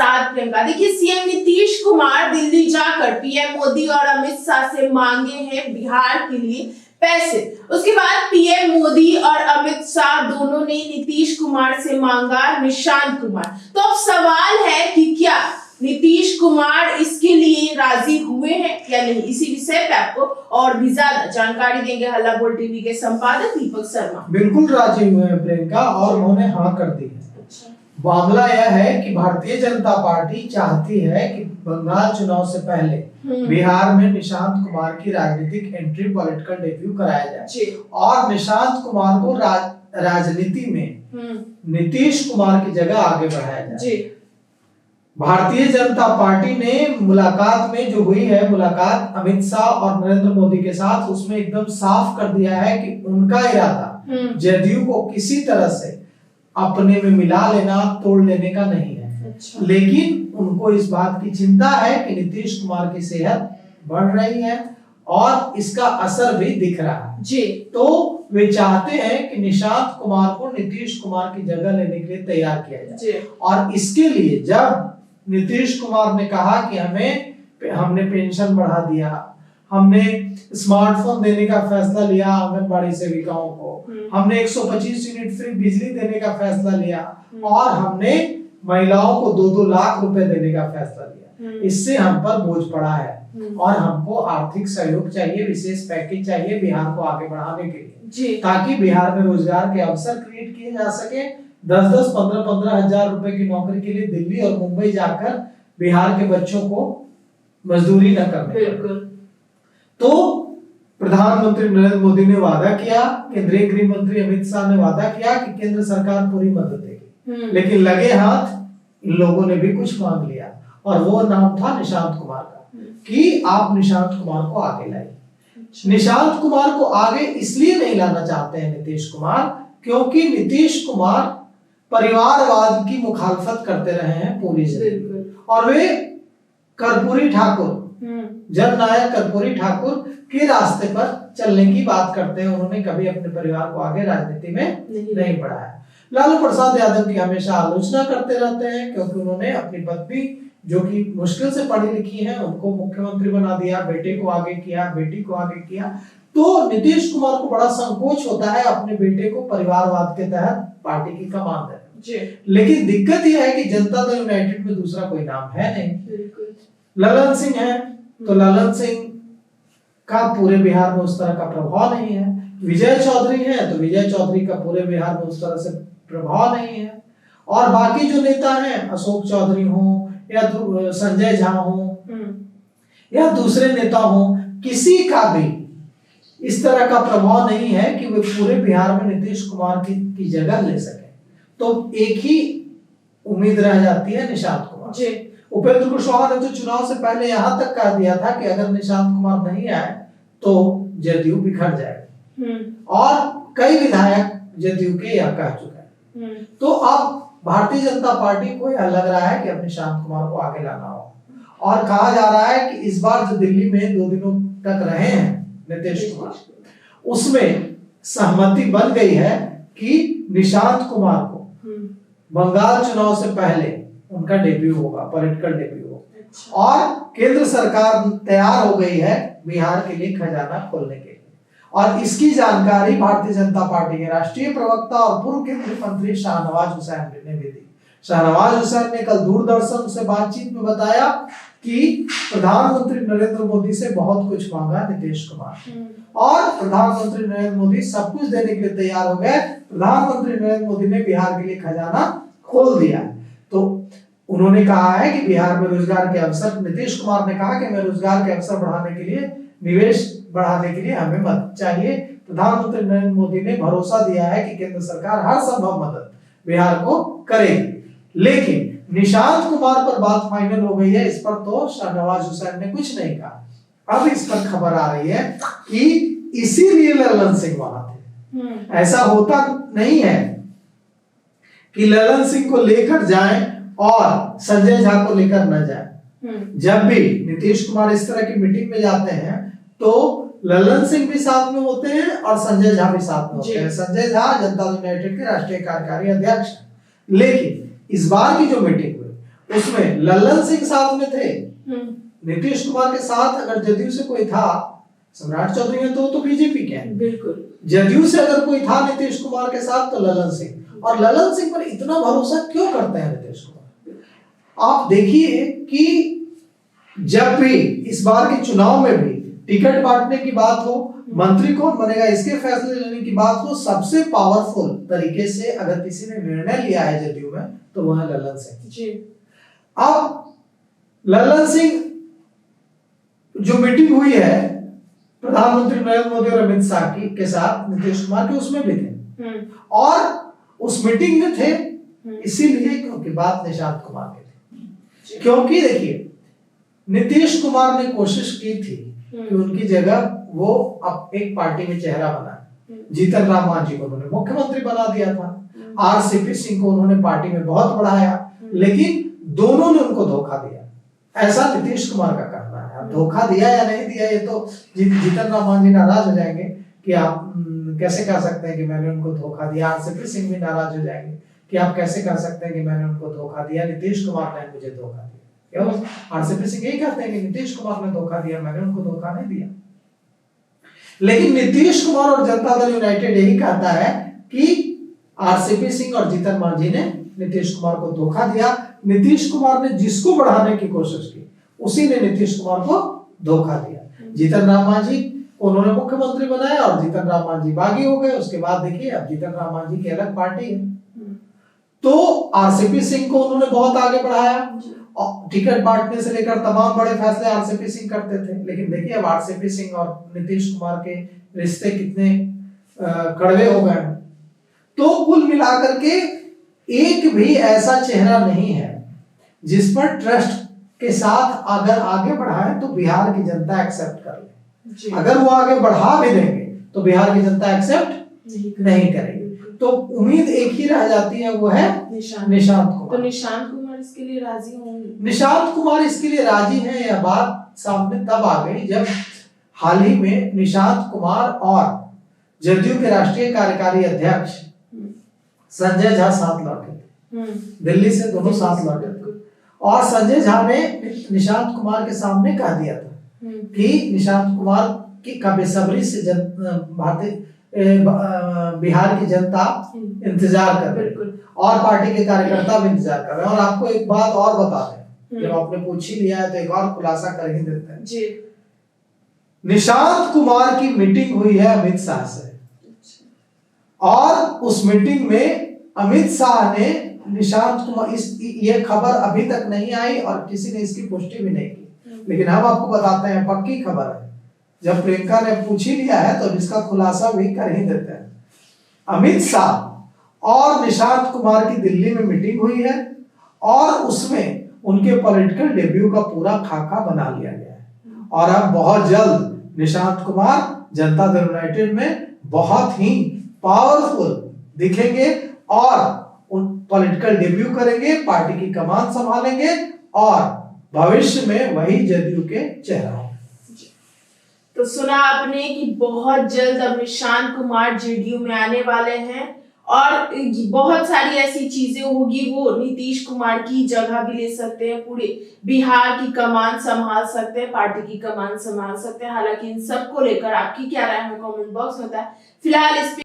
साथ प्रियंका। देखिए, सीएम नीतीश कुमार दिल्ली जाकर पीएम मोदी और अमित शाह से मांगे हैं बिहार के लिए पैसे। उसके बाद पीएम मोदी और अमित शाह दोनों ने नीतीश कुमार से मांगा निशांत कुमार। तो अब सवाल है कि क्या नीतीश कुमार इसके लिए राजी हुए हैं या नहीं। इसी विषय पे आपको और भी ज्यादा जानकारी देंगे हल्ला बोल टीवी के संपादक दीपक शर्मा। बिल्कुल राजी हुए हैं प्रियंका, और उन्होंने हाँ कर दी है। मामला यह है कि भारतीय जनता पार्टी चाहती है कि बंगाल चुनाव से पहले बिहार में निशांत कुमार की राजनीतिक एंट्री, पॉलिटिकल डेब्यू कराया जाए और निशांत कुमार को राजनीति में नीतीश कुमार की जगह आगे बढ़ाया जाए। भारतीय जनता पार्टी ने मुलाकात में जो हुई है, मुलाकात अमित शाह और नरेंद्र मोदी के साथ, उसमें एकदम साफ कर दिया है कि उनका इरादा जदयू को किसी तरह से अपने में मिला लेना, तोड़ लेने का नहीं है। लेकिन उनको इस बात की चिंता है कि नीतीश कुमार की सेहत बढ़ रही है और इसका असर भी दिख रहा है जी। तो वे चाहते हैं कि निशांत कुमार को नीतीश कुमार की जगह लेने के लिए तैयार किया जाए। और इसके लिए जब नीतीश कुमार ने कहा कि हमने पेंशन बढ़ा दिया, हमने स्मार्टफोन देने का फैसला लिया आंगनबाड़ी सेविकाओं को, हमने 125 यूनिट फ्री बिजली देने का फैसला लिया और हमने महिलाओं को 2-2 लाख रुपए देने का फैसला लिया, इससे हम पर बोझ पड़ा है और हमको आर्थिक सहयोग चाहिए, विशेष पैकेज चाहिए बिहार को आगे बढ़ाने के लिए, ताकि बिहार में रोजगार के अवसर क्रिएट किए जा सके। 10-10, 15-15 हजार रुपए की नौकरी के लिए दिल्ली और मुंबई जाकर बिहार के बच्चों को मजदूरी न करने पड़े। तो प्रधानमंत्री नरेंद्र मोदी ने वादा किया, केंद्रीय गृह मंत्री अमित शाह ने वादा किया कि केंद्र सरकार पूरी मदद देगी, लेकिन लगे हाथ इन लोगों ने भी कुछ मांग लिया और वो नाम था निशांत कुमार का, कि आप निशांत कुमार को आगे लाइए। निशांत कुमार को आगे इसलिए नहीं लाना चाहते हैं नीतीश कुमार, क्योंकि नीतीश कुमार परिवारवाद की मुखालफत करते रहे हैं पूरी जिंदगी, और वे कर्पूरी ठाकुर, जननायक कर्पूरी ठाकुर के रास्ते पर चलने की बात करते हैं। उन्होंने कभी अपने परिवार को आगे राजनीति में नहीं बढ़ाया। लालू प्रसाद यादव की हमेशा आलोचना करते रहते हैं, क्योंकि उन्होंने अपनी पत्नी, जो कि मुश्किल से पढ़ी लिखी है, उनको मुख्यमंत्री बना दिया, बेटे को आगे किया, बेटी को आगे किया। तो नीतीश कुमार को बड़ा संकोच होता है अपने बेटे को परिवारवाद के तहत पार्टी की कमान देने। लेकिन दिक्कत यह है कि जनता दल यूनाइटेड में दूसरा कोई नाम है नहीं। ललन सिंह है, तो ललन सिंह का पूरे बिहार में उस तरह का प्रभाव नहीं है। विजय चौधरी है, तो विजय चौधरी का पूरे बिहार में उस तरह से प्रभाव नहीं है। और बाकी जो नेता हैं, अशोक चौधरी हो या संजय झा हो या दूसरे नेता हो, किसी का भी इस तरह का प्रभाव नहीं है कि वे पूरे बिहार में नीतीश कुमार की जगह ले सके। तो एक ही उम्मीद रह जाती है, निशांत कुमार जी। उपेंद्र कुशवाहा ने तो चुनाव से पहले यहाँ तक कह दिया था कि अगर निशांत कुमार नहीं आए तो जदयू बिखर जाएगा, और कई विधायक जदयू के यह कह चुके हैं। तो अब भारतीय जनता पार्टी को यह लग रहा है कि अब निशांत कुमार को आगे लाना हो, और कहा जा रहा है कि इस बार जो दिल्ली में 2 दिनों तक रहे हैं नीतीश कुमार, उसमें सहमति बन गई है कि निशांत कुमार को बंगाल चुनाव से पहले उनका डेब्यू होगा, पॉलिटिकल डेब्यू होगा, और केंद्र सरकार तैयार हो गई है बिहार के लिए खजाना खोलने के लिए। और इसकी जानकारी भारतीय जनता पार्टी के राष्ट्रीय प्रवक्ता और पूर्व केंद्रीय मंत्री शाहनवाज हुसैन ने भी दी। शाहनवाज हुसैन ने कल दूरदर्शन से बातचीत में बताया कि प्रधानमंत्री नरेंद्र मोदी से बहुत कुछ मांगा नीतीश कुमार, और प्रधानमंत्री नरेंद्र मोदी सब कुछ देने के लिए तैयार हो गए। प्रधानमंत्री नरेंद्र मोदी ने बिहार के लिए खजाना खोल दिया। तो उन्होंने कहा है कि बिहार में रोजगार के अवसर, नीतीश कुमार ने कहा कि हमें रोजगार के अवसर बढ़ाने के लिए, निवेश बढ़ाने के लिए हमें मदद चाहिए। प्रधानमंत्री नरेंद्र मोदी ने भरोसा दिया है कि केंद्र सरकार हर संभव मदद बिहार को करेगी। लेकिन निशांत कुमार पर बात फाइनल हो गई है, इस पर तो शाहनवाज हुसैन ने कुछ नहीं कहा। अब इस पर खबर आ रही है कि इसीलिए ललन सिंह वहां थे। ऐसा होता नहीं है कि ललन सिंह को लेकर जाएं और संजय झा को लेकर न जाएं। जब भी नीतीश कुमार इस तरह की मीटिंग में जाते हैं तो ललन सिंह भी साथ में होते हैं और संजय झा भी साथ में होते हैं। संजय झा जनता दल यूनाइटेड के राष्ट्रीय कार्यकारी अध्यक्ष। लेकिन इस बार की जो मीटिंग हुई, उसमें लल्लन सिंह साथ में थे। नीतीश कुमार के साथ अगर जदयू से कोई था, सम्राट चौधरी है तो बीजेपी के हैं, बिल्कुल। जदयू से अगर कोई था नीतीश कुमार के साथ तो लल्लन सिंह। और लल्लन सिंह पर इतना भरोसा क्यों करते हैं नीतीश कुमार? आप देखिए कि जब भी इस बार के चुनाव में भी टिकट बांटने की बात हो, मंत्री कौन बनेगा इसके फैसले लेने की बात हो, सबसे पावरफुल तरीके से अगर किसी ने निर्णय लिया है जदयू में तो वह है लल्लन सिंह जी। अब लल्लन सिंह जो मीटिंग हुई है प्रधानमंत्री नरेंद्र मोदी और अमित शाह की के साथ नीतीश कुमार के, उसमें भी थे और उस मीटिंग में थे इसीलिए क्योंकि बात निशांत कुमार की थी। क्योंकि देखिए नीतीश कुमार ने कोशिश की थी कि उनकी जगह वो अब एक पार्टी में चेहरा बनाए। जीतन राम मांझी को उन्होंने मुख्यमंत्री बना दिया था, आरसीपी सिंह को उन्होंने पार्टी में बहुत बढ़ाया, लेकिन दोनों ने उनको धोखा दिया, ऐसा नीतीश कुमार का कहना है। धोखा दिया या नहीं दिया ये तो जीतन राम मांझी नाराज हो जाएंगे कि आप कैसे कह सकते हैं कि मैंने उनको धोखा दिया। आरसीपी सिंह भी नाराज हो जाएंगे कि आप कैसे कह सकते हैं कि मैंने उनको धोखा दिया, नीतीश कुमार ने मुझे धोखा दिया। आरसीपी सिंह यही कहते हैं कि नीतीश कुमार ने धोखा दिया, मैंने उनको धोखा नहीं दिया। लेकिन नीतीश कुमार और जनता दल यूनाइटेड यही कहता है कि आरसीपी सिंह और जीतन मांझी ने नीतीश कुमार को धोखा दिया। नीतीश कुमार ने जिसको बढ़ाने की कोशिश की उसी ने नीतीश कुमार को धोखा दिया। जीतन राम मांझी को उन्होंने मुख्यमंत्री बनाया और जीतन राम मांझी बागी हो गए। उसके बाद देखिए अब जीतन राम मांझी की अलग पार्टी है, तो आरसीपी सिंह को उन्होंने बहुत आगे बढ़ाया। टिकट बांटने से लेकर तमाम बड़े फैसले आरसीपी सिंह करते थे। लेकिन देखिए अब आरसीपी सिंह और नीतीश कुमार के रिश्ते कितने कड़वे हो गए। तो कुल मिलाकर के एक भी ऐसा चेहरा नहीं है जिस पर ट्रस्ट के साथ अगर आगे बढ़ाए तो बिहार की जनता एक्सेप्ट कर ले। अगर वो आगे बढ़ा भी देंगे तो बिहार की जनता एक्सेप्ट नहीं करेगी। तो उम्मीद एक ही रह जाती है, वो है निशांत कुमार। तो निशांत कुमार इसके लिए राजी होंगे? निशांत कुमार इसके लिए राजी हैं, यह बात सामने तब आ गई जब हाल ही में निशांत कुमार और जदयू के राष्ट्रीय कार्यकारी अध्यक्ष संजय झा साथ लौटे थे। दिल्ली से दोनों साथ लौटे थे और संजय झा ने निशांत कुमार के सामने कह दिया था कि निशांत कुमार की का बेसब्री से बिहार की जनता इंतजार कर रही है और पार्टी के कार्यकर्ता भी इंतजार कर रहे हैं। और आपको एक बात और बता दें, जब आपने पूछ ही लिया है तो एक और खुलासा कर ही देते हैं जी। निशांत कुमार की मीटिंग हुई है अमित शाह से और उस मीटिंग में अमित शाह ने निशांत कुमार ये खबर अभी तक नहीं आई और किसी ने इसकी पुष्टि भी नहीं की, लेकिन हम आपको बताते हैं पक्की खबर है। जब प्रियंका ने पूछ ही लिया है तो इसका खुलासा भी कर ही देते हैं। अमित शाह और निशांत कुमार की दिल्ली में मीटिंग हुई है और उसमें उनके पॉलिटिकल डेब्यू का पूरा खाका बना लिया गया है और अब बहुत जल्द निशांत कुमार जनता दल यूनाइटेड में बहुत ही पावरफुल दिखेंगे और उन पॉलिटिकल डेब्यू करेंगे, पार्टी की कमान संभालेंगे और भविष्य में वही जदयू के चेहरा होंगे। तो सुना आपने कि बहुत जल्द अब निशांत कुमार जेडीयू में आने वाले हैं और बहुत सारी ऐसी चीजें होगी, वो नीतीश कुमार की जगह भी ले सकते हैं, पूरे बिहार की कमान संभाल सकते हैं, पार्टी की कमान संभाल सकते हैं। हालांकि इन सब को लेकर आपकी क्या राय है कमेंट बॉक्स में बताएं। फिलहाल इस